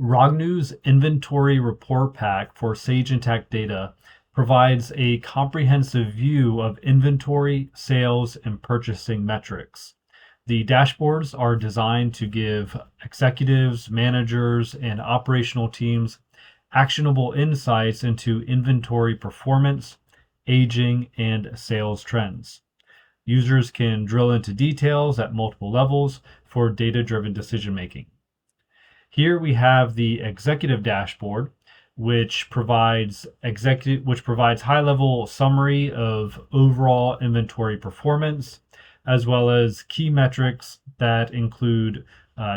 Roghnu's inventory report pack for Sage Intacct data provides a comprehensive view of inventory, sales, and purchasing metrics. The dashboards are designed to give executives, managers, and operational teams actionable insights into inventory performance, aging, and sales trends. Users can drill into details at multiple levels for data-driven decision-making. Here we have the executive dashboard, which provides high-level summary of overall inventory performance, as well as key metrics that include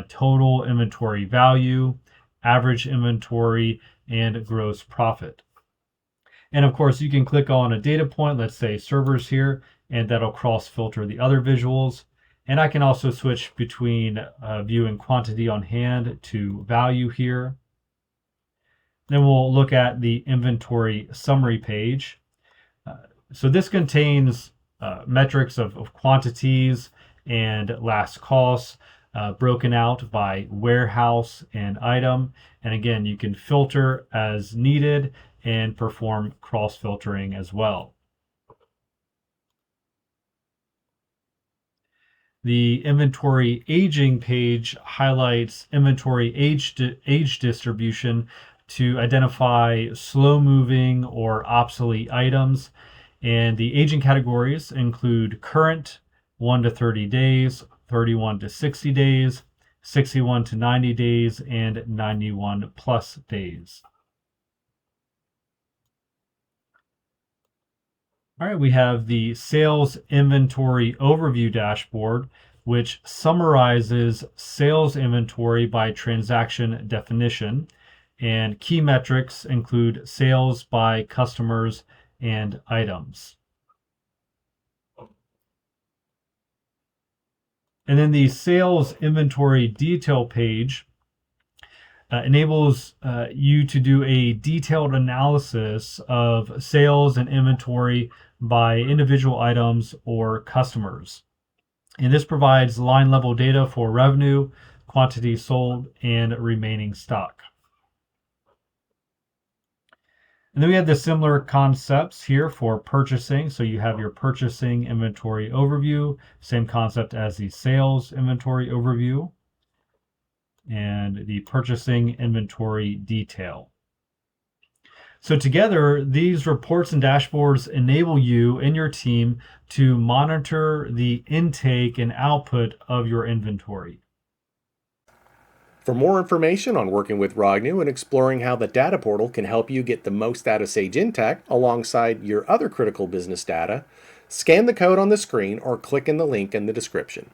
total inventory value, average inventory, and gross profit. And of course, you can click on a data point, let's say servers here, and that'll cross-filter the other visuals. And I can also switch between viewing quantity on hand to value here. Then we'll look at the inventory summary page. So this contains metrics of quantities and last costs broken out by warehouse and item. And again, you can filter as needed and perform cross-filtering as well. The inventory aging page highlights inventory age distribution to identify slow-moving or obsolete items. And the aging categories include current, 1 to 30 days, 31 to 60 days, 61 to 90 days, and 91 plus days. All right, we have the sales inventory overview dashboard, which summarizes sales inventory by transaction definition, and key metrics include sales by customers and items. And then the sales inventory detail page enables you to do a detailed analysis of sales and inventory by individual items or customers. And this provides line level data for revenue, quantity sold, and remaining stock. And then we have the similar concepts here for purchasing. So you have your purchasing inventory overview, same concept as the sales inventory overview, and the purchasing inventory detail. So together, these reports and dashboards enable you and your team to monitor the intake and output of your inventory. For more information on working with Roghnu and exploring how the data portal can help you get the most out of Sage Intacct alongside your other critical business data, scan the code on the screen or click in the link in the description.